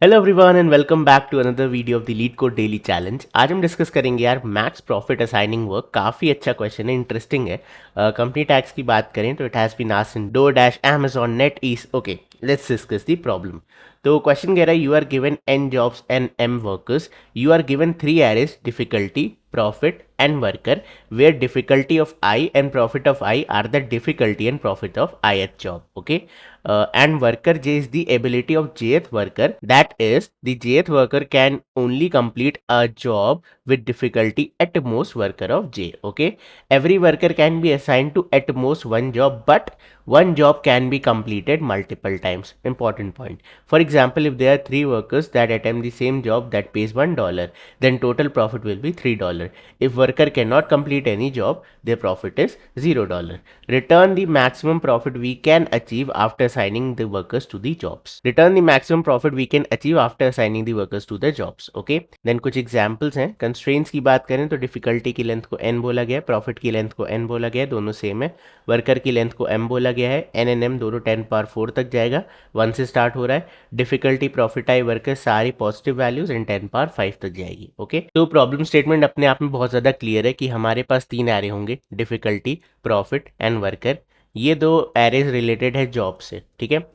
Hello everyone and welcome back to another video of the LeetCode daily challenge. आज हम discuss करेंगे यार max profit assigning work. काफ़ी अच्छा question है, इंटरेस्टिंग है। कंपनी टैक्स की बात करें तो it has been asked in DoorDash Amazon NetEase. Okay, let's discuss the problem. तो क्वेश्चन कह रहा है you are given n jobs and m workers, you are given 3 arrays difficulty, profit and worker, where difficulty of I and profit of I are the difficulty and profit of ith job. Okay, and worker J is the ability of jth worker, that is the jth worker can only complete a job with difficulty at most worker of J. Okay, every worker can be assigned to at most one job, but one job can be completed multiple times. Important point. For example, if there are 3 workers that attempt the same job that pays $1, then total profit will be $3. If worker cannot complete any job, their profit is $0. Return the maximum profit we can achieve after assigning the workers to the jobs. Return the maximum profit we can achieve after assigning the workers to the jobs. Okay, then कुछ examples हैं। constraints की बात करें तो difficulty की length को n बोला गया है, profit की लेंथ को n बोला गया है, दोनों सेम है। वर्कर की लेंथ को m बोला गया है, n and m दोनों 10 पावर 4 तक जाएगा, 1 से स्टार्ट हो रहा है। डिफिकल्टी, प्रॉफिट, आई, वर्कर सारी पॉजिटिव वैल्यूज एंड 10 पावर 5 तक जाएगी। ओके, तो प्रॉब्लम स्टेटमेंट अपने आप में बहुत ज़्यादा क्लियर है कि हमारे पास 3 एरे होंगे, डिफिकल्टी, प्रॉफिट एंड वर्कर। ये 2 एरेज रिलेटेड है जॉब से, ठीक है,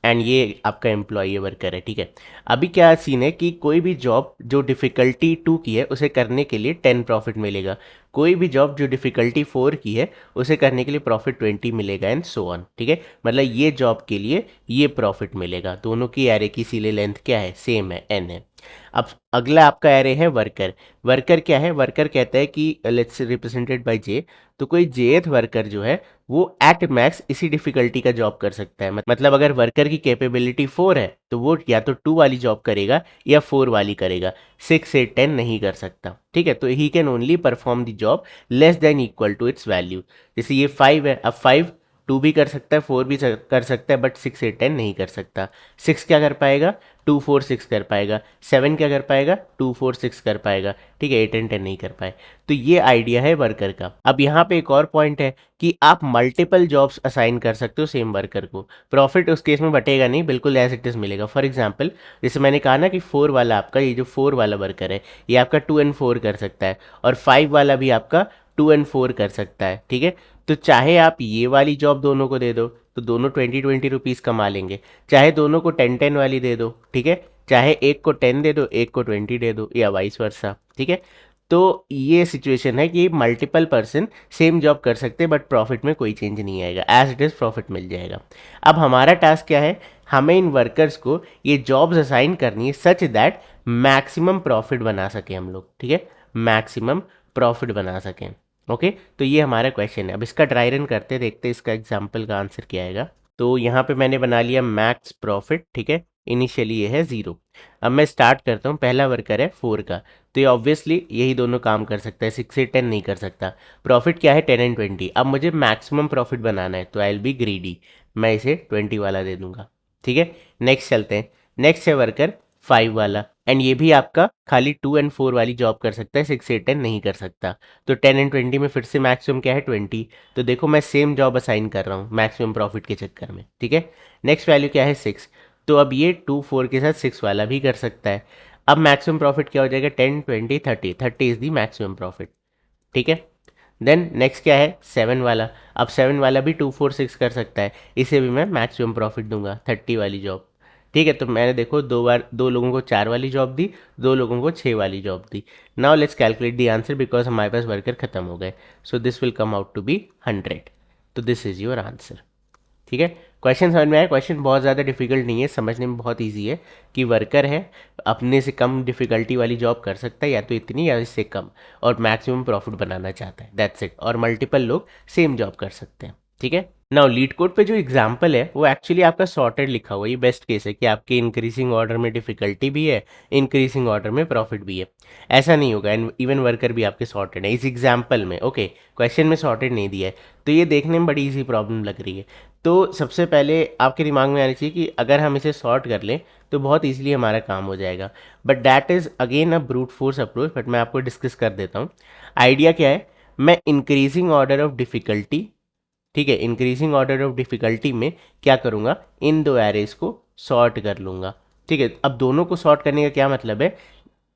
एंड ये आपका एम्प्लॉय वर्कर है, ठीक है। अभी क्या सीन है कि कोई भी जॉब जो डिफ़िकल्टी 2 की है उसे करने के लिए 10 प्रॉफिट मिलेगा, कोई भी जॉब जो डिफ़िकल्टी 4 की है उसे करने के लिए प्रॉफिट 20 मिलेगा एंड सो ऑन, ठीक है। मतलब ये जॉब के लिए ये प्रॉफिट मिलेगा। दोनों की एरे की सीले लेंथ क्या है, सेम है, एन है। अब अगला आपका एरे है वर्कर। वर्कर क्या है, वर्कर कहता है कि लेट्स रिप्रेजेंटेड बाय जे, तो कोई जेथ वर्कर जो है वो एट मैक्स इसी डिफिकल्टी का जॉब कर सकता है। मतलब अगर वर्कर की कैपेबिलिटी 4 है तो वो या तो 2 वाली जॉब करेगा या 4 वाली करेगा, 6 से 10 नहीं कर सकता, ठीक है। तो he can only perform the job less than equal to its value. जैसे ये 5 है, अब 5 2 भी कर सकता है, 4 भी कर सकता है, बट 6 से 10 नहीं कर सकता। 6 क्या कर पाएगा, 2 4 6 कर पाएगा। 7 क्या कर पाएगा, 2 4 6 कर पाएगा, ठीक है। 8 एंड 10 नहीं कर पाए। तो ये आइडिया है वर्कर का। अब यहाँ पे एक और पॉइंट है कि आप मल्टीपल जॉब्स असाइन कर सकते हो सेम वर्कर को। प्रॉफिट उस केस में बटेगा नहीं, बिल्कुल एज इट इज मिलेगा। फॉर एग्जाम्पल, जैसे मैंने कहा ना कि 4 वाला आपका, ये जो 4 वाला वर्कर है ये आपका 2 एंड 4 कर सकता है, और 5 वाला भी आपका 2 एंड 4 कर सकता है, ठीक है। तो चाहे आप ये वाली जॉब दोनों को दे दो तो दोनों 20 रुपीज़ कमा लेंगे, चाहे दोनों को 10 वाली दे दो, ठीक है, चाहे एक को 10 दे दो एक को 20 दे दो, या वाइस वर्सा, ठीक है। तो ये सिचुएशन है कि मल्टीपल पर्सन सेम जॉब कर सकते हैं, बट प्रॉफिट में कोई चेंज नहीं आएगा, एज इट इज़ प्रॉफिट मिल जाएगा। अब हमारा टास्क क्या है, हमें इन वर्कर्स को ये जॉब्स असाइन करनी है सच दैट मैक्सिमम प्रॉफिट बना सकें हम लोग, ठीक है, मैक्सिमम प्रॉफिट बना सकें। ओके, तो ये हमारा क्वेश्चन है। अब इसका ड्राई रन करते देखते इसका एग्जाम्पल का आंसर क्या आएगा। तो यहाँ पे मैंने बना लिया मैक्स प्रॉफिट, ठीक है, इनिशियली ये है 0। अब मैं स्टार्ट करता हूँ, पहला वर्कर है 4 का, तो ये ऑब्वियसली यही दोनों काम कर सकता है, 6 से 10 नहीं कर सकता। प्रॉफिट क्या है, 10 एंड 20। अब मुझे मैक्सिमम प्रॉफिट बनाना है तो आई विल बी ग्रीडी, मैं इसे 20 वाला दे दूंगा, ठीक है। नेक्स्ट चलते हैं, नेक्स्ट है वर्कर 5 वाला, एंड ये भी आपका खाली 2 एंड 4 वाली जॉब कर सकता है, 6 से 10 नहीं कर सकता। तो 10 एंड 20 में फिर से मैक्सिमम क्या है, 20। तो देखो मैं सेम जॉब असाइन कर रहा हूँ मैक्सिमम प्रॉफिट के चक्कर में, ठीक है। नेक्स्ट वैल्यू क्या है, 6। तो अब ये 2 4 के साथ 6 वाला भी कर सकता है। अब मैक्सिमम प्रॉफिट क्या हो जाएगा, 10 20 30, 30 इज दी मैक्सिमम प्रॉफिट, ठीक है। देन नेक्स्ट क्या है, 7 वाला। अब 7 वाला भी 2 4 6 कर सकता है, इसे भी मैं मैक्सिमम प्रॉफिट दूंगा, 30 वाली जॉब, ठीक है। तो मैंने देखो 2 बार 2 लोगों को 4 वाली जॉब दी, 2 लोगों को 6 वाली जॉब दी। Now let's calculate the answer because हमारे पास वर्कर खत्म हो गए। So this will come out to be 100। तो दिस इज योर आंसर, ठीक है। क्वेश्चन समझ में आया, क्वेश्चन बहुत ज़्यादा डिफिकल्ट नहीं है, समझने में बहुत इजी है कि वर्कर है अपने से कम डिफिकल्टी वाली जॉब कर सकता है, या तो इतनी या इससे कम, और मैक्सिमम प्रॉफिट बनाना चाहता है, दैट्स इट। और मल्टीपल लोग सेम जॉब कर सकते हैं, ठीक है। नाउ लीड कोड पे जो एग्जाम्पल है वो एक्चुअली आपका सॉर्टेड लिखा हुआ है। ये बेस्ट केस है कि आपके इंक्रीजिंग ऑर्डर में डिफिकल्टी भी है, इंक्रीजिंग ऑर्डर में प्रॉफिट भी है। ऐसा नहीं होगा, एंड इवन वर्कर भी आपके सॉर्टेड है इस एग्जाम्पल में। ओके, क्वेश्चन में सॉर्टेड नहीं दिया है, तो ये देखने में बड़ी ईजी प्रॉब्लम लग रही है। तो सबसे पहले आपके दिमाग में आना चाहिए कि अगर हम इसे सॉर्ट कर लें तो बहुत ईजिली हमारा काम हो जाएगा, but that is again a brute force approach. But मैं आपको डिस्कस कर देता हूँ। आइडिया क्या है, मैं इंक्रीजिंग ऑर्डर ऑफ डिफ़िकल्टी, ठीक है, इंक्रीजिंग ऑर्डर ऑफ डिफ़िकल्टी में क्या करूँगा, इन 2 एरेज को सॉर्ट कर लूँगा, ठीक है, अब दोनों को सॉर्ट करने का क्या मतलब है,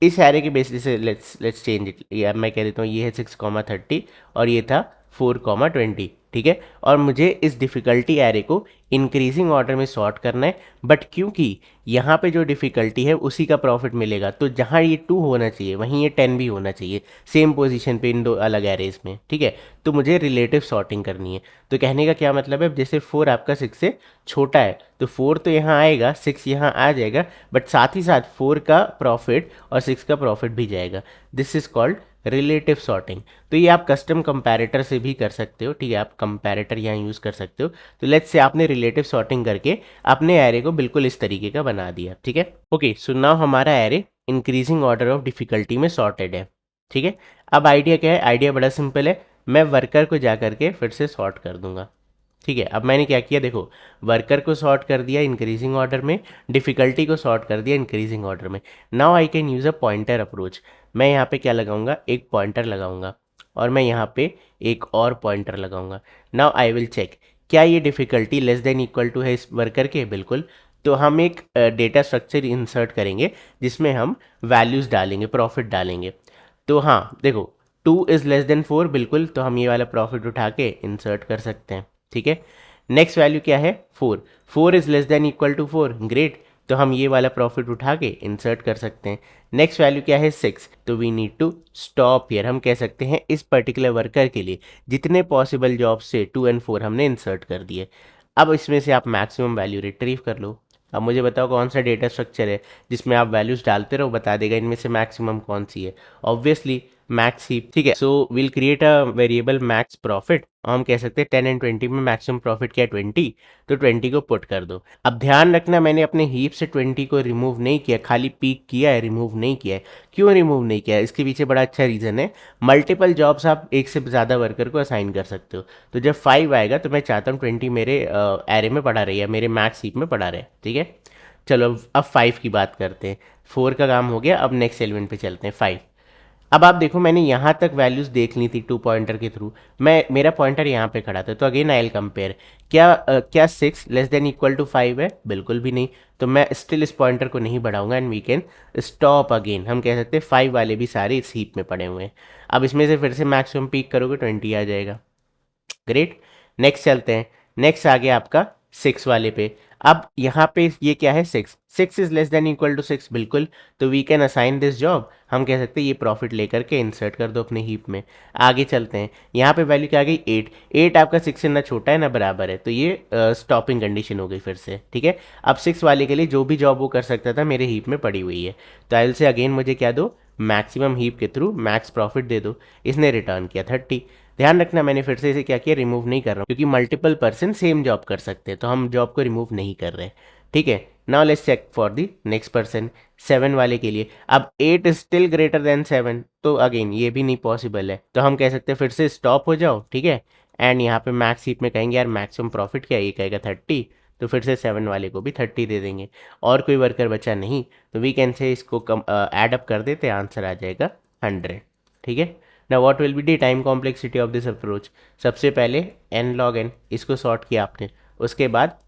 इस एरे के बेसिस से लेट्स चेंज इट, या मैं कह देता हूँ ये है 6,30 और ये था 4,20, ठीक है। और मुझे इस डिफ़िकल्टी एरे को इंक्रीजिंग ऑर्डर में सॉर्ट करना है, बट क्योंकि यहाँ पे जो डिफ़िकल्टी है उसी का प्रॉफिट मिलेगा, तो जहाँ ये 2 होना चाहिए वहीं ये 10 भी होना चाहिए, सेम पोजीशन पे इन दो अलग एरेज में, ठीक है। तो मुझे रिलेटिव सॉर्टिंग करनी है। तो कहने का क्या मतलब है, जैसे 4 आपका 6 से छोटा है तो 4 तो यहाँ आएगा, 6 यहाँ आ जाएगा, बट साथ ही साथ 4 का प्रॉफिट और 6 का प्रॉफिट भी जाएगा। This is called relative sorting. तो ये आप कस्टम कंपैरेटर से भी कर सकते हो, ठीक है, आप कंपैरेटर यहाँ यूज़ कर सकते हो। तो लेट्स से आपने रिलेटिव सॉर्टिंग करके अपने एरे को बिल्कुल इस तरीके का बना दिया, ठीक है। ओके, सो नाउ हमारा array increasing order of difficulty में सॉर्टेड है, ठीक है। अब आइडिया क्या है, आइडिया बड़ा सिंपल है, मैं वर्कर को जा करके फिर से सॉर्ट कर दूंगा, ठीक है। अब मैंने क्या किया, देखो, वर्कर को सॉर्ट कर दिया इंक्रीजिंग ऑर्डर में, डिफ़िकल्टी को सॉर्ट कर दिया इंक्रीजिंग ऑर्डर में। Now I can use a pointer approach. मैं यहाँ पे क्या लगाऊंगा, एक पॉइंटर लगाऊंगा और मैं यहाँ पे एक और पॉइंटर लगाऊंगा। नाउ आई विल चेक क्या ये difficulty less than equal to है इस वर्कर के, बिल्कुल। तो हम एक डेटा स्ट्रक्चर इंसर्ट करेंगे जिसमें हम वैल्यूज़ डालेंगे, प्रॉफिट डालेंगे। तो हाँ देखो, 2 इज़ लेस देन 4, बिल्कुल, तो हम ये वाला प्रॉफिट उठा के इंसर्ट कर सकते हैं, ठीक है। नेक्स्ट वैल्यू क्या है, 4, 4 is less than equal to 4, great, तो हम ये वाला प्रॉफिट उठा के इंसर्ट कर सकते हैं। नेक्स्ट वैल्यू क्या है, 6, तो we need to stop here. हम कह सकते हैं इस पर्टिकुलर वर्कर के लिए जितने पॉसिबल जॉब से 2 एंड 4 हमने इंसर्ट कर दिए। अब इसमें से आप मैक्सिमम वैल्यू रिट्रीव कर लो। अब मुझे बताओ कौन सा डेटा स्ट्रक्चर है जिसमें आप वैल्यूज डालते रहो, बता देगा इनमें से मैक्सिमम कौन सी है। ऑब्वियसली मैक्स हीप, ठीक है। So will create a variable max profit, हम कह सकते हैं 10 एंड 20 में मैक्सिमम प्रॉफिट क्या है, 20, तो 20 को पुट कर दो। अब ध्यान रखना, मैंने अपने हीप से 20 को रिमूव नहीं किया, खाली पीक किया है, रिमूव नहीं किया है। क्यों रिमूव नहीं किया है, इसके पीछे बड़ा अच्छा रीज़न है। मल्टीपल जॉब्स आप एक से ज़्यादा वर्कर को असाइन कर सकते हो, तो जब 5 आएगा तो मैं चाहता हूँ 20 मेरे एरे में पड़ा रहे या मेरे मैक्स हीप में पड़ा रहे, ठीक है। चलो अब 5 की बात करते हैं, 4 का काम हो गया, अब नेक्स्ट एलिमेंट पे चलते हैं, 5। अब आप देखो मैंने यहाँ तक वैल्यूज़ देख ली थी 2 पॉइंटर के थ्रू, मैं मेरा पॉइंटर यहाँ पे खड़ा था, तो अगेन आई विल कंपेयर, क्या 6 लेस देन इक्वल टू 5 है, बिल्कुल भी नहीं, तो मैं स्टिल इस पॉइंटर को नहीं बढ़ाऊंगा and we can stop again. हम कह सकते हैं 5 वाले भी सारे इस हीप में पड़े हुए हैं। अब इसमें से फिर से मैक्सिमम पीक करोगे 20 आ जाएगा, ग्रेट। नेक्स्ट चलते हैं, नेक्स्ट आ गया आपका 6 वाले पे। अब यहाँ पे ये क्या है, 6, 6 is less than equal to 6, बिल्कुल, तो we can assign this job. हम कह सकते हैं ये प्रॉफिट लेकर के इंसर्ट कर दो अपने हीप में। आगे चलते हैं, यहाँ पे वैल्यू क्या आ गई, 8, 8 आपका 6 से ना छोटा है ना बराबर है, तो ये स्टॉपिंग कंडीशन हो गई फिर से, ठीक है। अब 6 वाले के लिए जो भी जॉब वो कर सकता था मेरे हीप में पड़ी हुई है, तो आई से अगेन मुझे क्या दो, मैक्सिमम हीप के थ्रू मैक्स प्रॉफिट दे दो। इसने रिटर्न किया 30। ध्यान रखना मैंने फिर से इसे क्या किया, रिमूव नहीं कर रहा हूँ, क्योंकि मल्टीपल पर्सन सेम जॉब कर सकते हैं, तो हम जॉब को रिमूव नहीं कर रहे, ठीक है। Now let's check for the next person, 7 वाले के लिए। अब 8 इज स्टिल ग्रेटर देन 7, तो अगेन ये भी नहीं पॉसिबल है, तो हम कह सकते हैं फिर से स्टॉप हो जाओ, ठीक है। एंड यहाँ पे मैक्स हीप में कहेंगे यार मैक्सिमम प्रॉफिट क्या है, ये कहेगा 30, तो फिर से 7 वाले को भी 30 दे देंगे। और कोई वर्कर बचा नहीं, तो वी कैन से इसको कम एड अप कर देते, आंसर आ जाएगा 100, ठीक है। ना what will be the time complexity of this approach, सबसे पहले n log n इसको सॉर्ट किया आपने, उसके बाद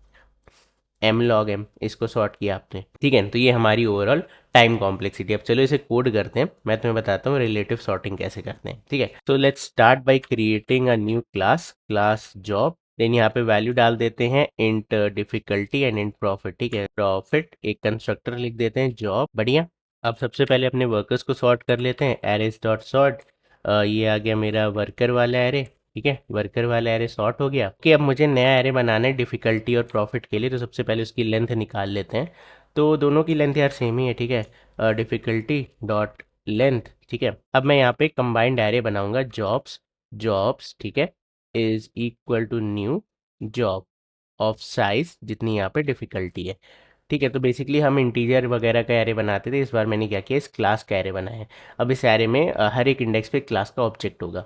m log m इसको सॉर्ट किया आपने, ठीक है। तो ये हमारी ओवरऑल टाइम कॉम्प्लेक्सिटी। अब चलो इसे कोड करते हैं, मैं तुम्हें बताता हूँ रिलेटिव सॉर्टिंग कैसे करते हैं, ठीक है। So let's start by creating a new class, class job, then यहाँ पे वैल्यू डाल देते हैं int difficulty and int profit, ठीक है। प्रॉफिट एक कंस्ट्रक्टर लिख देते हैं जॉब, बढ़िया। अब सबसे पहले अपने वर्कर्स को सॉर्ट कर लेते हैं, एरेज डॉट सॉर्ट, ये आ गया मेरा वर्कर वाला एरे, ठीक है, वर्कर वाला एरे सॉर्ट हो गया कि अब मुझे नया एरे बनाना है डिफ़िकल्टी और प्रॉफिट के लिए, तो सबसे पहले उसकी लेंथ निकाल लेते हैं। तो दोनों की लेंथ यार सेम ही है, ठीक है, डिफ़िकल्टी डॉट लेंथ, ठीक है। अब मैं यहाँ पे कंबाइंड एरे बनाऊंगा, जॉब्स, जॉब्स, ठीक है, is equal to new job of size जितनी यहाँ पे डिफ़िकल्टी है, ठीक है। तो बेसिकली हम इंटीजर वगैरह का एरे बनाते थे, इस बार मैंने क्या किया, इस क्लास का एरे बनाया है। अब इस एरे में हर एक इंडेक्स पे क्लास का ऑब्जेक्ट होगा।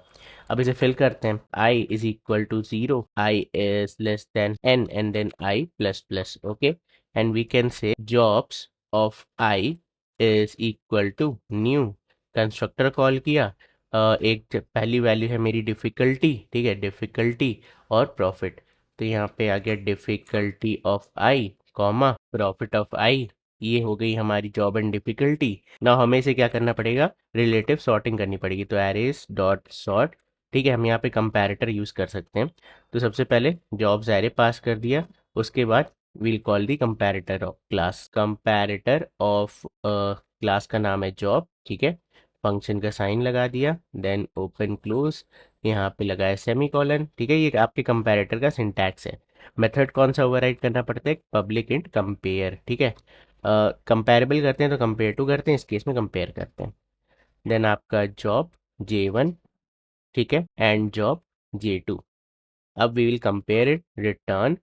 अब इसे फिल करते हैं, i is equal to 0, i is less than n and then i plus plus, okay. And we can say jobs of i is equal to new, constructor call किया, एक पहली value है मेरी डिफ़िकल्टी, ठीक है, difficulty और profit, तो यहाँ पे आ गया difficulty of i comma profit of i, ये हो गई हमारी जॉब एंड डिफिकल्टी। ना हमें इसे क्या करना पड़ेगा, रिलेटिव सॉर्टिंग करनी पड़ेगी। तो एरेस डॉट सॉर्ट, ठीक है, हम यहाँ पे कंपैरेटर यूज़ कर सकते हैं। तो सबसे पहले जॉब्स एरे पास कर दिया, उसके बाद we'll call the comparator of class, comparator of class का नाम है जॉब, ठीक है। फंक्शन का साइन लगा दिया, देन ओपन क्लोज, यहाँ पे लगाया सेमी कॉलन, ठीक है। ये आपके कंपैरेटर का सिंटैक्स है। मेथड कौन सा ओवरराइड करना पड़ता है, पब्लिक इंट कंपेयर, ठीक है। कंपेरेबल करते हैं तो कंपेयर टू करते हैं, इस केस में कंपेयर करते हैं। देन आपका जॉब J1, ठीक है, एंड जॉब J2। अब we will compare it, return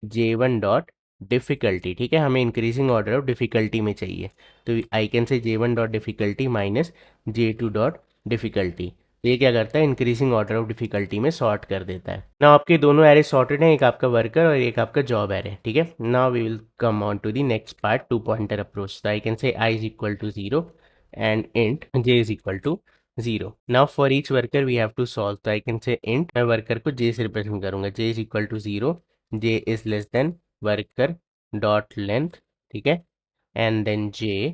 J1 dot difficulty, ठीक है, हमें इंक्रीजिंग ऑर्डर ऑफ डिफिकल्टी में चाहिए। तो आई कैन से J1 dot difficulty minus J2 dot difficulty. तो ये क्या करता है, इंक्रीजिंग ऑर्डर ऑफ डिफिकल्टी में सॉर्ट कर देता है। नाउ आपके दोनों एरे सॉर्टेड हैं, एक आपका वर्कर और एक आपका जॉब एरे, ठीक है। Now we will come on to the next part, two pointer approach. तो I can say I is equal to 0 and int J is equal to 0। Now for each worker we have to solve. तो I can say int, मैं worker को J से represent करूंगा, J is equal to 0, J is less than worker dot length, ठीक है, and then J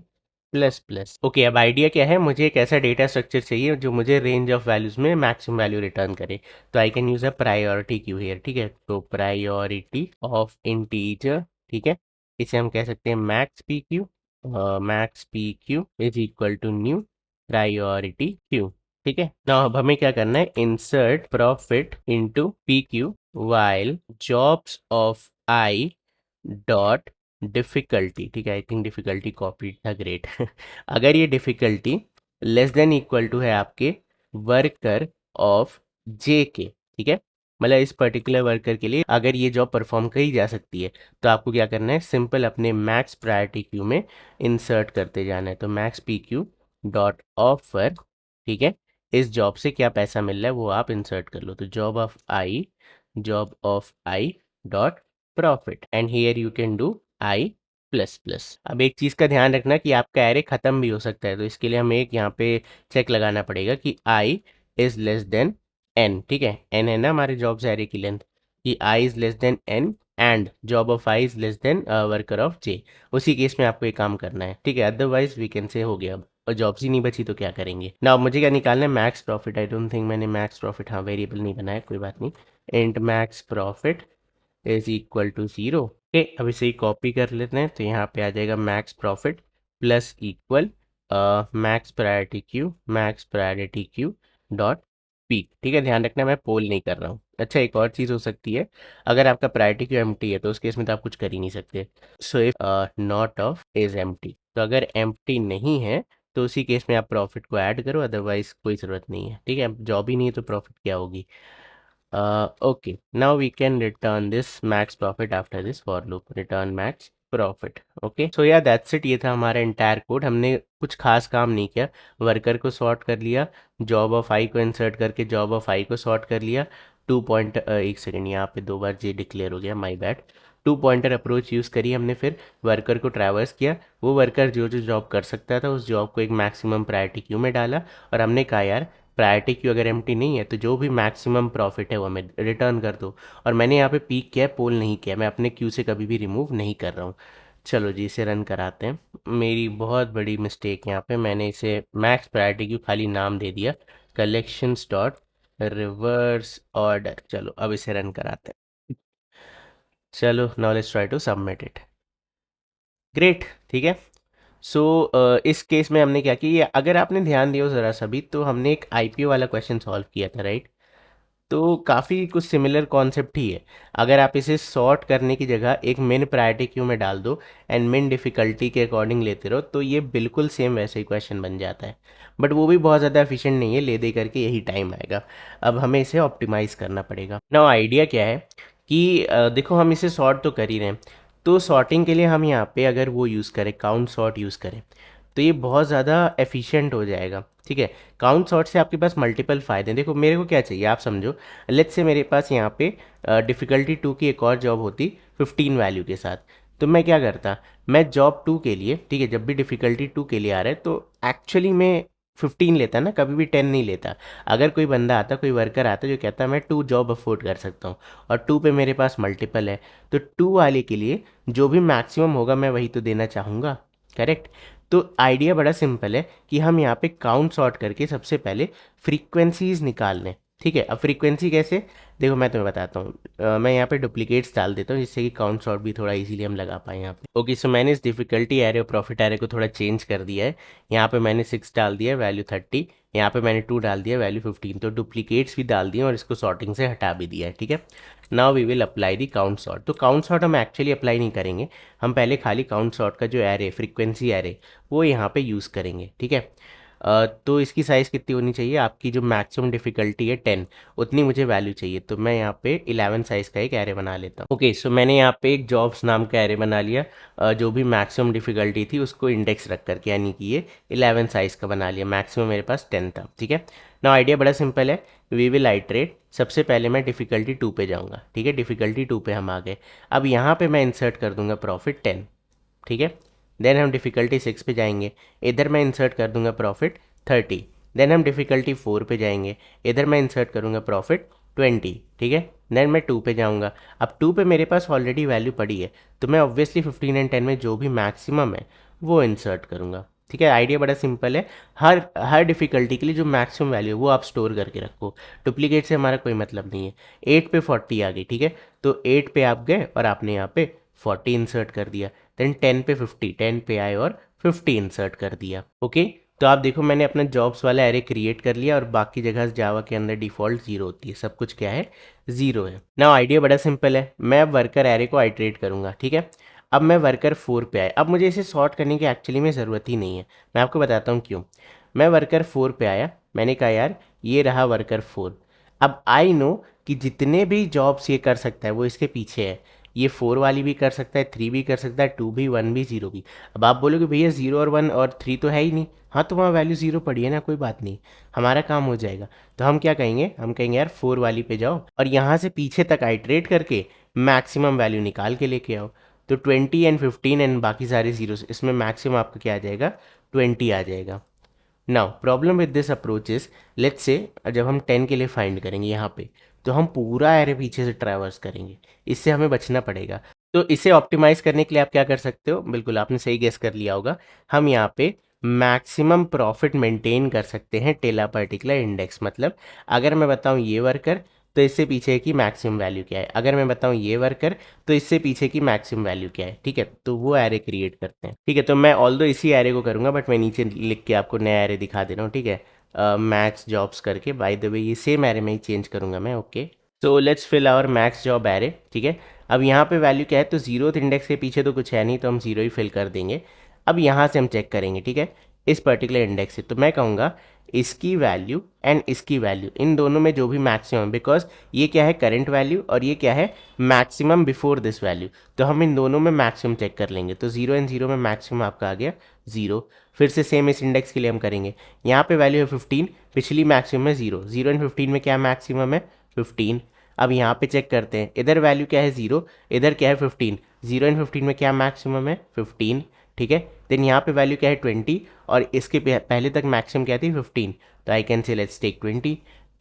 plus plus. Okay, अब idea क्या है, मुझे एक ऐसा डेटा स्ट्रक्चर चाहिए जो मुझे रेंज ऑफ वैल्यूज में मैक्सिमम वैल्यू रिटर्न करे। तो I can use a priority queue here, ठीक है। तो प्रायोरिटी ऑफ इंटीजर, ठीक है, इसे हम कह सकते हैं max P Q. Max P Q is equal to new priority queue, ठीक है। ना अब हमें क्या करना है, insert profit into P Q while jobs of I dot difficulty, ठीक है। आई थिंक डिफिकल्टी कॉपी था, ग्रेट। अगर ये difficulty less than equal to है आपके वर्कर ऑफ जे के, ठीक है, मतलब इस पर्टिकुलर वर्कर के लिए अगर ये जॉब परफॉर्म करी जा सकती है, तो आपको क्या करना है, सिंपल अपने मैक्स प्रायोरिटी क्यू में इंसर्ट करते जाना है। तो max P Q dot offer, ठीक है, इस जॉब से क्या पैसा मिल रहा है वो आप इंसर्ट कर लो। तो job of I dot profit, and here you can do I plus plus. अब एक चीज़ का ध्यान रखना कि आपका एरे ख़त्म भी हो सकता है, तो इसके लिए हमें एक यहाँ पे चेक लगाना पड़ेगा कि I is less than N, ठीक है, एन है ना हमारे जॉब्स एरे की लेंथ, कि I is less than N and job of I is less than worker of J. उसी केस में आपको ये काम करना है, ठीक है, अदरवाइज वी कैन से हो गया। अब और जॉब्स ही नहीं बची तो क्या करेंगे ना। अब मुझे क्या निकालना है, max profit. I don't think मैंने मैक्स प्रॉफिट, हाँ, वेरिएबल नहीं बनाया, कोई बात नहीं। Int max profit is equal to 0। Okay, अब इसे ही कॉपी कर लेते हैं। तो यहाँ पे आ जाएगा max profit plus equal max priority queue dot peak, ठीक है। ध्यान रखना मैं पोल नहीं कर रहा हूँ। अच्छा, एक और चीज़ हो सकती है, अगर आपका प्रायोरिटी क्यू एम्प्टी है तो उस केस में तो आप कुछ कर ही नहीं सकते। So if not of is empty, तो अगर एम्प्टी नहीं है तो उसी केस में आप प्रॉफिट को ऐड करो, अदरवाइज कोई ज़रूरत नहीं है, ठीक है। जॉब ही नहीं है तो प्रॉफिट क्या होगी। Okay, now we can return this max profit after this for loop, return max profit. Okay, so yeah, that's it। ये था हमारा इंटायर कोड। हमने कुछ खास काम नहीं किया, वर्कर को सॉर्ट कर लिया, जॉब ऑफ आई को इंसर्ट करके जॉब ऑफ आई को सॉर्ट कर लिया, टू पॉइंट, एक सेकेंड, यहाँ पे दो बार जे डिक्लेयर हो गया, my bad. Two pointer approach use करी हमने, फिर वर्कर को ट्रैवर्स किया, वो वर्कर जो जो जॉब कर सकता था उस जॉब को एक मैक्सिमम प्रायोरिटी क्यू में डाला, और हमने कहा यार प्रायोरिटी क्यू अगर एम्प्टी नहीं है तो जो भी मैक्सिमम प्रॉफिट है वो हमें रिटर्न कर दो। और मैंने यहाँ पे पीक किया है, पोल नहीं किया, मैं अपने क्यू से कभी भी रिमूव नहीं कर रहा हूँ। चलो जी, इसे रन कराते हैं। मेरी बहुत बड़ी मिस्टेक यहाँ पे, मैंने इसे मैक्स प्रायोरिटी क्यू खाली नाम दे दिया, कलेक्शंस डॉट रिवर्स ऑर्डर। चलो अब इसे रन कराते हैं। चलो now let's try to submit it. Great, ठीक है। सो इस केस में हमने क्या किया, अगर आपने ध्यान दिया हो ज़रा सा भी, तो हमने एक आईपीओ वाला क्वेश्चन सॉल्व किया था, राइट। तो काफ़ी कुछ सिमिलर कॉन्सेप्ट ही है। अगर आप इसे सॉर्ट करने की जगह एक मिन प्रायोरिटी क्यू में डाल दो एंड मिन डिफ़िकल्टी के अकॉर्डिंग लेते रहो, तो ये बिल्कुल सेम वैसे ही क्वेश्चन बन जाता है। बट वो भी बहुत ज़्यादा एफिशिएंट नहीं है, ले दे करके यही टाइम आएगा। अब हमें इसे ऑप्टिमाइज़ करना पड़ेगा ना। आइडिया क्या है कि देखो, हम इसे सॉर्ट तो कर ही रहे हैं, तो सॉर्टिंग के लिए हम यहाँ पे अगर वो यूज़ करें, काउंट सॉर्ट यूज़ करें, तो ये बहुत ज़्यादा एफिशिएंट हो जाएगा, ठीक है। काउंट सॉर्ट से आपके पास मल्टीपल फ़ायदे हैं। देखो मेरे को क्या चाहिए आप समझो, लेट्स से मेरे पास यहाँ पे डिफ़िकल्टी 2 की एक और जॉब होती 15 वैल्यू के साथ, तो मैं क्या करता, मैं जॉब 2 के लिए, ठीक है, जब भी डिफ़िकल्टी 2 के लिए आ रहा है तो एक्चुअली में 15 लेता ना, कभी भी 10 नहीं लेता। अगर कोई बंदा आता, कोई वर्कर आता जो कहता मैं 2 जॉब अफोर्ड कर सकता हूँ और 2 पे मेरे पास मल्टीपल है, तो 2 वाले के लिए जो भी मैक्सिमम होगा मैं वही तो देना चाहूँगा, करेक्ट। तो आइडिया बड़ा सिंपल है कि हम यहाँ पे काउंट सॉर्ट करके सबसे पहले फ्रीक्वेंसीज निकाल लें, ठीक है। अब फ्रीक्वेंसी कैसे, देखो मैं तुम्हें बताता हूँ। मैं यहाँ पे डुप्लीकेट्स डाल देता हूँ जिससे कि काउंट सॉर्ट भी थोड़ा इजीली हम लगा पाए यहाँ पे। ओके, सो मैंने इस डिफिकल्टी एरे और प्रॉफिट एरे को थोड़ा चेंज कर दिया है। यहाँ पे मैंने 6 डाल दिया, वैल्यू 30। यहाँ पे मैंने 2 डाल दिया, वैल्यू 15। तो डुप्लीकेट्स भी डाल दिए और इसको सॉर्टिंग से हटा भी दिया है, ठीक है। Now we will apply the count sort. तो काउंट सॉर्ट हम एक्चुअली अप्लाई नहीं करेंगे, हम पहले खाली काउंट सॉर्ट का जो एरे, फ्रीक्वेंसी एरे, वो यहाँ पे यूज़ करेंगे, ठीक है। तो इसकी साइज़ कितनी होनी चाहिए, आपकी जो मैक्सिमम डिफ़िकल्टी है 10, उतनी मुझे वैल्यू चाहिए। तो मैं यहाँ पे 11 साइज़ का एक एरे बना लेता हूँ। ओके, सो मैंने यहाँ पे एक जॉब्स नाम का एरे बना लिया। जो भी मैक्सिमम डिफ़िकल्टी थी उसको इंडेक्स रख करके, यानी कि ये 11 साइज़ का बना लिया। मैक्सिमम मेरे पास 10 था, ठीक है ना। आइडिया बड़ा सिंपल है, वी विल आइट्रेट। सबसे पहले मैं डिफ़िकल्टी 2 पे जाऊँगा, ठीक है। डिफ़िकल्टी 2 पे हम आ गए। अब यहाँ पे मैं इंसर्ट कर दूंगा प्रॉफिट 10, ठीक है। देन हम डिफ़िकल्टी 6 पे जाएंगे, इधर मैं इंसर्ट कर दूंगा प्रॉफिट 30। देन हम डिफ़िकल्टी 4 पे जाएंगे, इधर मैं इंसर्ट करूंगा प्रॉफिट 20, ठीक है। देन मैं 2 पे जाऊंगा। अब 2 पे मेरे पास ऑलरेडी वैल्यू पड़ी है, तो मैं ऑब्वियसली 15 एंड 10 में जो भी मैक्सिमम है वो इंसर्ट करूंगा, ठीक है। आइडिया बड़ा सिंपल है, हर डिफ़िकल्टी के लिए जो मैक्सिमम वैल्यू है वो आप स्टोर करके रखो। डुप्लीकेट से हमारा कोई मतलब नहीं है। 8 पे 40 आ गई, ठीक है। तो 8 पे आप गए और आपने यहाँ पे 40 इंसर्ट कर दिया। देन 10 पे 50, 10 पे आए और 50 इंसर्ट कर दिया। ओके, तो आप देखो मैंने अपना जॉब्स वाला एरे क्रिएट कर लिया और बाकी जगह जावा के अंदर डिफ़ॉल्ट 0 होती है, सब कुछ क्या है, 0 है ना। आइडिया बड़ा सिंपल है, मैं वर्कर एरे को आइट्रेट करूंगा, ठीक है। अब मैं वर्कर 4 पे आए, अब मुझे इसे सॉर्ट करने की एक्चुअली में ज़रूरत ही नहीं है। मैं आपको बताता हूँ क्यों। मैं वर्कर 4 पे आया, मैंने कहा यार ये रहा वर्कर 4। अब आई नो कि जितने भी जॉब्स ये कर सकता है वो इसके पीछे है। ये 4 वाली भी कर सकता है, 3 भी कर सकता है, 2 भी, 1 भी, 0 भी। अब आप बोलोगे भैया 0 और 1 और 3 तो है ही नहीं। हाँ, तो वहाँ वैल्यू 0 पड़ी है ना, कोई बात नहीं, हमारा काम हो जाएगा। तो हम क्या कहेंगे, हम कहेंगे यार 4 वाली पे जाओ और यहाँ से पीछे तक आइट्रेट करके मैक्सिमम वैल्यू निकाल के लेके आओ। तो 20 एंड 15 एंड बाकी सारे जीरोस, इसमें मैक्सिमम आपका क्या आ जाएगा, 20 आ जाएगा। Now problem with this approach is, let's say जब हम 10 के लिए फाइंड करेंगे यहाँ पे, तो हम पूरा एरे पीछे से ट्रैवर्स करेंगे, इससे हमें बचना पड़ेगा। तो इसे ऑप्टिमाइज करने के लिए आप क्या कर सकते हो, बिल्कुल आपने सही गेस कर लिया होगा, हम यहाँ पे मैक्सिमम प्रॉफिट मेंटेन कर सकते हैं टेला पर्टिकुलर इंडेक्स। मतलब अगर मैं बताऊँ ये वर्कर, तो इससे पीछे की मैक्सिमम वैल्यू क्या है, अगर मैं बताऊँ ये वर्कर, तो इससे पीछे की मैक्सिमम वैल्यू क्या है, ठीक है। तो वो एरे क्रिएट करते हैं, ठीक है। तो मैं ऑल्दो इसी एरे को करूँगा, बट मैं नीचे लिख के आपको नया एरे दिखा दे रहा हूँ, ठीक है। मैक्स जॉब्स करके, बाय द वे ये सेम एरे में ही चेंज करूँगा मैं। Okay, so let's fill our max job array, ठीक है। अब यहाँ पे वैल्यू क्या है, तो 0th इंडेक्स के पीछे तो कुछ है नहीं, तो हम 0 ही फिल कर देंगे। अब यहाँ से हम चेक करेंगे, ठीक है, इस पर्टिकुलर इंडेक्स से। तो मैं कहूँगा इसकी वैल्यू एंड इसकी वैल्यू, इन दोनों में जो भी मैक्सिमम, बिकॉज ये क्या है करंट वैल्यू और ये क्या है मैक्सिमम बिफोर दिस वैल्यू, तो हम इन दोनों में मैक्सिमम चेक कर लेंगे। तो 0 एंड 0 में मैक्सिमम आपका आ गया 0। फिर से सेम इस इंडेक्स के लिए हम करेंगे, यहाँ पे वैल्यू है 15, पिछली मैक्सिमम है 0, 0 एंड 15 में क्या मैक्सिमम है 15। अब यहाँ पे चेक करते हैं, इधर वैल्यू क्या है 0, इधर क्या है 15, 0 एंड 15 में क्या मैक्सिमम है 15, ठीक है। देन यहाँ पे वैल्यू क्या है 20 और इसके पहले तक मैक्सिमम क्या थी 15, तो I can say let's take 20,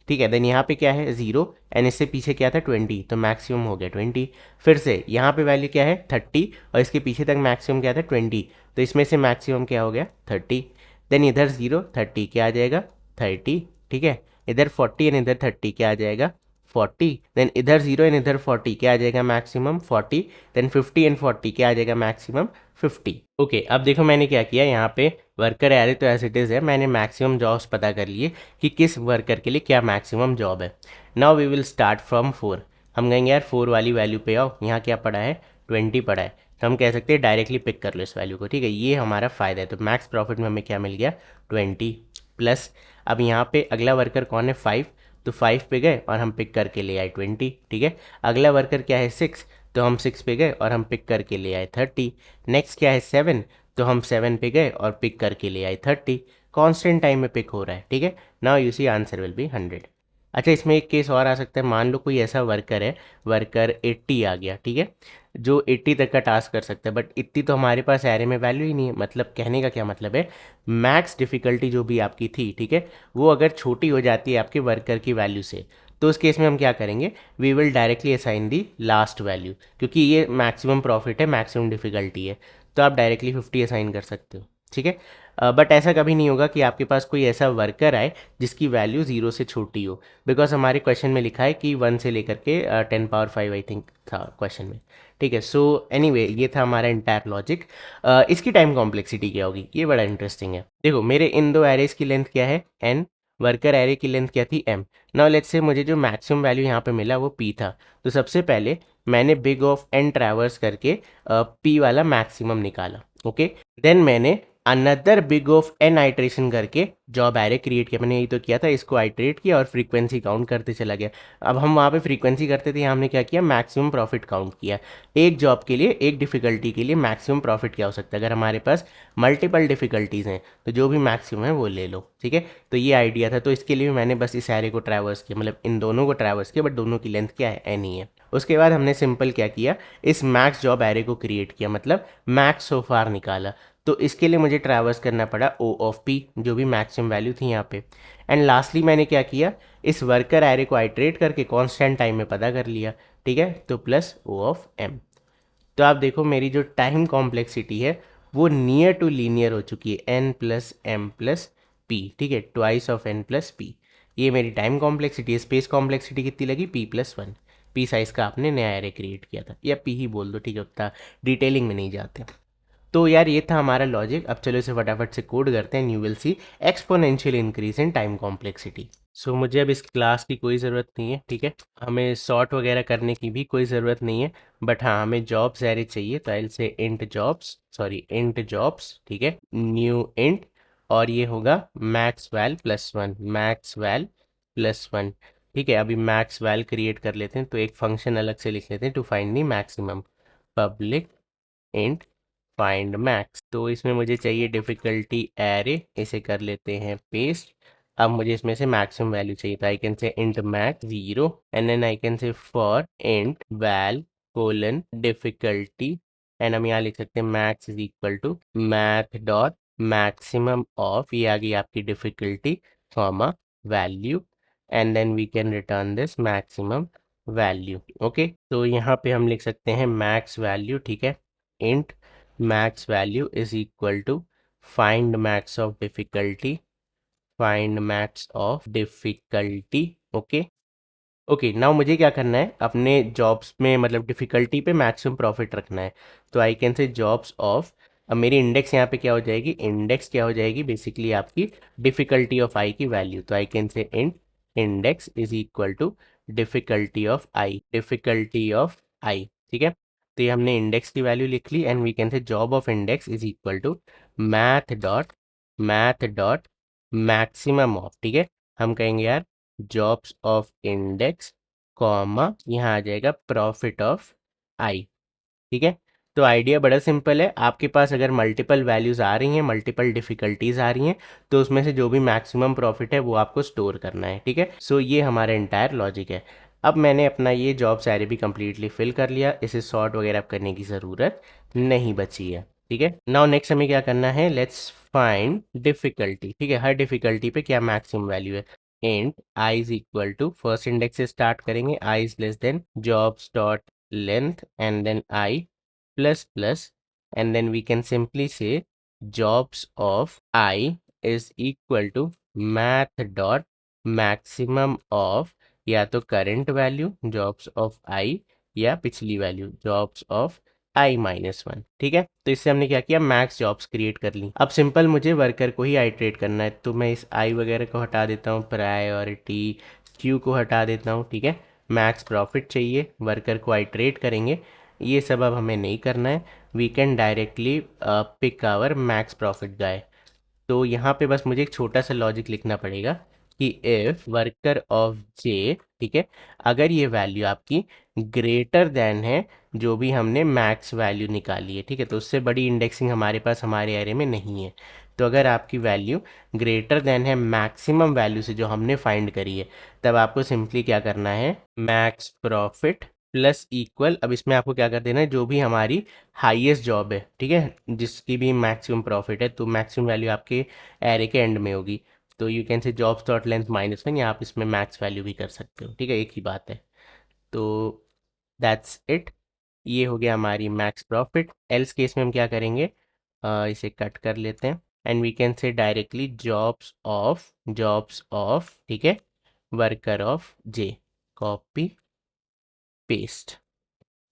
ठीक है। देन यहाँ पे क्या है 0 एंड इससे पीछे क्या था 20, तो मैक्सिमम हो गया 20। फिर से यहाँ पे वैल्यू क्या है 30 और इसके पीछे तक मैक्सिमम क्या था 20, तो इसमें से मैक्सिमम क्या हो गया 30। देन इधर 0 30 क्या आ जाएगा 30, ठीक है। इधर 40 एंड इधर 30 क्या आ जाएगा 40। देन इधर 0 एंड इधर 40 क्या आ जाएगा मैक्सिमम 40। देन 50 एंड 40 क्या आ जाएगा मैक्सिमम 50। ओके, अब देखो मैंने क्या किया, यहाँ पे वर्कर एरे तो एज इट इज़ है, मैंने मैक्सिमम जॉब्स पता कर लिए कि किस वर्कर के लिए क्या मैक्सिमम जॉब है। Now we will start from 4। हम कहेंगे यार 4 वाली वैल्यू पे आओ, यहाँ क्या पड़ा है 20 पड़ा है, तो हम कह सकते हैं डायरेक्टली पिक कर लो इस वैल्यू को, ठीक है। ये हमारा फ़ायदा है। तो मैक्स प्रॉफिट में हमें क्या मिल गया 20 प्लस, अब यहाँ पे अगला वर्कर कौन है 5, तो 5 पे गए और हम पिक करके ले आए 20, ठीक है। अगला वर्कर क्या है 6, तो हम 6 पे गए और हम पिक करके ले आए 30। नेक्स्ट क्या है 7, तो हम 7 पे गए और पिक करके ले आए 30। कांस्टेंट टाइम में पिक हो रहा है, ठीक है। Now you see answer will be 100। अच्छा, इसमें एक केस और आ सकता है, मान लो कोई ऐसा वर्कर है, वर्कर 80 आ गया, ठीक है, जो 80 तक का टास्क कर सकता है, बट इतनी तो हमारे पास एरे में वैल्यू ही नहीं है। मतलब कहने का क्या मतलब है, मैक्स डिफ़िकल्टी जो भी आपकी थी, ठीक है, वो अगर छोटी हो जाती है आपके वर्कर की वैल्यू से, तो उस केस में हम क्या करेंगे, we will directly assign the last value, क्योंकि ये मैक्सिमम प्रॉफिट है, मैक्सिमम डिफ़िकल्टी है, तो आप डायरेक्टली 50 असाइन कर सकते हो, ठीक है। बट ऐसा कभी नहीं होगा कि आपके पास कोई ऐसा वर्कर आए जिसकी वैल्यू 0 से छोटी हो, बिकॉज हमारे क्वेश्चन में लिखा है कि 1 से लेकर के 10 पावर 5 आई थिंक था क्वेश्चन में, ठीक है। सो एनीवे ये था हमारा इंटायर लॉजिक। इसकी टाइम कॉम्प्लेक्सिटी क्या होगी, ये बड़ा इंटरेस्टिंग है। देखो मेरे इन दो एरेज की लेंथ क्या है n, वर्कर एरे की लेंथ क्या थी m। नाउ लेट्स से मुझे जो मैक्सिमम वैल्यू यहाँ पे मिला वो p था, तो सबसे पहले मैंने बिग ऑफ n ट्रैवर्स करके p वाला मैक्सिमम निकाला, ओके। देन मैंने another big of n iteration करके जॉब एरे क्रिएट किया। मैंने यही तो किया था, इसको आइट्रेट किया और फ्रीक्वेंसी काउंट करते चला गया। अब हम वहाँ पे फ्रीक्वेंसी करते थे, यहाँ हमने क्या किया, मैक्सिमम प्रॉफिट काउंट किया। एक जॉब के लिए, एक डिफिकल्टी के लिए मैक्सिमम प्रॉफिट क्या हो सकता है, अगर हमारे पास मल्टीपल डिफिकल्टीज़ हैं तो जो भी मैक्सिमम है वो ले लो, ठीक है। तो ये आइडिया था, तो इसके लिए मैंने बस इस एरे को ट्रैवर्स किया, मतलब इन दोनों को ट्रैवर्स किया, बट दोनों की लेंथ क्या है, एन ही है। उसके बाद हमने सिंपल क्या किया, इस मैक्स जॉब एरे को क्रिएट किया, मतलब मैक्स सो फार निकाला। तो इसके लिए मुझे ट्रैवर्स करना पड़ा ओ ऑफ पी, जो भी मैक्सिमम वैल्यू थी यहाँ पे। एंड लास्टली मैंने क्या किया, इस वर्कर एरे को आइट्रेट करके कांस्टेंट टाइम में पता कर लिया, ठीक है, तो प्लस ओ ऑफ एम। तो आप देखो मेरी जो टाइम कॉम्प्लेक्सिटी है वो नियर टू लीनियर हो चुकी है, n plus m plus p, ठीक है, twice of n plus p. ये मेरी टाइम कॉम्प्लेक्सिटी है। स्पेस कॉम्प्लेक्सिटी कितनी लगी, p+1। पी साइज का आपने नया एरे क्रिएट किया था, या पी ही बोल दो, ठीक है, उतना डिटेलिंग में नहीं जाते। तो यार ये था हमारा लॉजिक। अब चलो इसे फटाफट से कोड करते हैं। You will see exponential increase in time complexity. So मुझे अब इस क्लास की कोई ज़रूरत नहीं है, ठीक है, हमें सॉर्ट वगैरह करने की भी कोई ज़रूरत नहीं है, बट हाँ हमें जॉब्स एरे चाहिए, तो आई से int jobs, sorry int jobs, ठीक है, न्यू इंट, और ये होगा मैक्स वैल +1, मैक्स वैल +1, ठीक है। अभी मैक्स वैल क्रिएट कर लेते हैं, तो एक फंक्शन अलग से लिख लेते हैं to find the maximum, public int find max. तो इसमें मुझे चाहिए डिफ़िकल्टी एरे, इसे कर लेते हैं पेस्ट। अब मुझे इसमें से मैक्सिमम वैल्यू चाहिए, तो I can say int max 0 and then I can say for int val colon difficulty, and हम यहाँ लिख सकते हैं max is equal to math dot maximum of, ये आ गई आपकी difficulty, comma value, and then we can return this maximum value, okay. तो यहाँ पे हम लिख सकते हैं मैक्स वैल्यू, ठीक है, int max value is equal to find max of difficulty, find max of difficulty, okay. Okay now मुझे क्या करना है, अपने जॉब्स में मतलब डिफ़िकल्टी पे मैक्सिमम प्रॉफिट रखना है, तो I can say jobs of, अब मेरी इंडेक्स यहाँ पे क्या हो जाएगी, इंडेक्स क्या हो जाएगी, बेसिकली आपकी डिफ़िकल्टी ऑफ आई की वैल्यू, तो I can say int index is equal to difficulty of I, difficulty of I, ठीक है। तो ये हमने इंडेक्स की वैल्यू लिख ली, and we can say job of index is equal to math dot maximum of, ठीक है, हम कहेंगे यार जॉब्स ऑफ इंडेक्स, कॉमा यहाँ आ जाएगा प्रॉफिट ऑफ आई, ठीक है। तो आइडिया बड़ा सिंपल है, आपके पास अगर मल्टीपल वैल्यूज़ आ रही हैं, मल्टीपल डिफ़िकल्टीज आ रही हैं, तो उसमें से जो भी मैक्सिमम प्रॉफिट है वो आपको स्टोर करना है, ठीक है। सो ये हमारा इंटायर लॉजिक है। अब मैंने अपना ये जॉब सारे भी कम्प्लीटली फिल कर लिया, इसे सॉर्ट वगैरह करने की ज़रूरत नहीं बची है, ठीक है। नाउ नेक्स्ट हमें क्या करना है, लेट्स फाइंड डिफ़िकल्टी, ठीक है, हर डिफ़िकल्टी पे क्या मैक्सिमम वैल्यू है। Int I is equal to, first index से स्टार्ट करेंगे, I is less than jobs dot length and then I plus plus, and then we can simply say jobs of I is equal to math dot maximum of, या तो current value jobs of आई, या पिछली value jobs of i-1, ठीक है। तो इससे हमने क्या किया, मैक्स जॉब्स क्रिएट कर ली। अब सिंपल मुझे वर्कर को ही आइट्रेट करना है, तो मैं इस आई वगैरह को हटा देता हूँ, प्रायोरिटी क्यू को हटा देता हूँ, ठीक है। मैक्स प्रॉफिट चाहिए, वर्कर को आइट्रेट करेंगे, ये सब अब हमें नहीं करना है। We can directly pick our max profit guy. तो यहाँ पे बस मुझे एक छोटा सा लॉजिक लिखना पड़ेगा कि इफ वर्कर ऑफ जे, ठीक है, अगर ये वैल्यू आपकी ग्रेटर देन है जो भी हमने मैक्स वैल्यू निकाली है, ठीक है, तो उससे बड़ी इंडेक्सिंग हमारे पास हमारे एरे में नहीं है, तो अगर आपकी वैल्यू ग्रेटर देन है मैक्सिमम वैल्यू से जो हमने फाइंड करी है, तब आपको सिंपली क्या करना है, मैक्स प्रॉफिट प्लस इक्वल, अब इसमें आपको क्या कर देना है, जो भी हमारी हाईएस्ट जॉब है, ठीक है, जिसकी भी मैक्सिमम प्रॉफिट है, तो मैक्सिमम वैल्यू आपके एरे के एंड में होगी। तो you can say jobs dot length -1, या आप इसमें मैक्स वैल्यू भी कर सकते हो, ठीक है, एक ही बात है। तो दैट्स इट, ये हो गया हमारी मैक्स प्रॉफिट। एल्स केस में हम क्या करेंगे, इसे कट कर लेते हैं and we can say directly jobs of, ठीक है, worker of J, copy paste,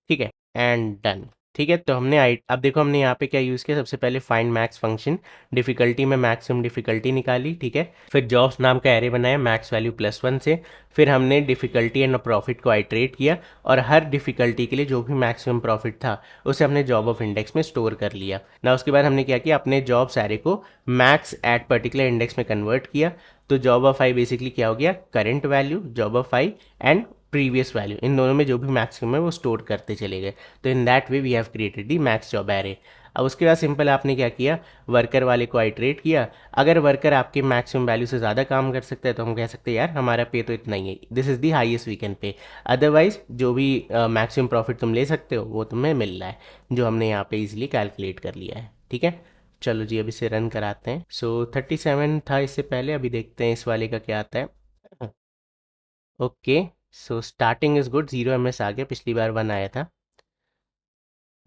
ठीक है, एंड डन। ठीक है, तो हमने अब देखो हमने यहाँ पे क्या यूज़ किया, सबसे पहले फाइंड मैक्स फंक्शन, डिफिकल्टी में मैक्सिमम डिफिकल्टी निकाली, ठीक है, फिर जॉब्स नाम का एरे बनाया मैक्स वैल्यू +1 से, फिर हमने डिफिकल्टी एंड प्रॉफिट को आइट्रेट किया, और हर डिफिकल्टी के लिए जो भी मैक्सिमम प्रॉफिट था उसे हमने जॉब ऑफ इंडेक्स में स्टोर कर लिया ना। उसके बाद हमने क्या किया, अपने जॉब्स एरे को मैक्स एट पर्टिकुलर इंडेक्स में कन्वर्ट किया। तो जॉब ऑफ आई बेसिकली क्या हो गया, current value, job of I and previous value, इन दोनों में जो भी मैक्सिमम है वो स्टोर करते चले गए। तो in that way we have created the max job array. अब उसके बाद सिंपल आपने क्या किया, वर्कर वाले को आइट्रेट किया। अगर वर्कर आपके मैक्सिमम वैल्यू से ज़्यादा काम कर सकता है तो हम कह सकते हैं यार हमारा पे तो इतना ही है, this is the highest we can pay. Otherwise जो भी मैक्सिमम प्रॉफिट तुम ले सकते हो वो तुम्हें मिल रहा है, जो हमने यहाँ पे इजिली कैलकुलेट कर लिया है, ठीक है। चलो जी, अब इसे रन कराते हैं। सो 37 था इससे पहले, अभी देखते हैं इस वाले का क्या आता है। Okay, so starting is good, 0 ms आ गया, पिछली बार 1 आया था।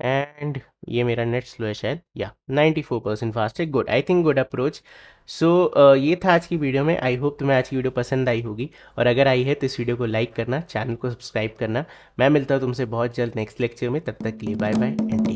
एंड ये मेरा नेट स्लो है शायद, या 94% फास्ट है, good, I think good approach. So ये था आज की वीडियो में। आई होप तुम्हें आज की वीडियो पसंद आई होगी, और अगर आई है तो इस वीडियो को लाइक करना, चैनल को सब्सक्राइब करना। मैं मिलता हूँ तुमसे बहुत जल्द नेक्स्ट लेक्चर में, तब तक के लिए बाय बाय एंड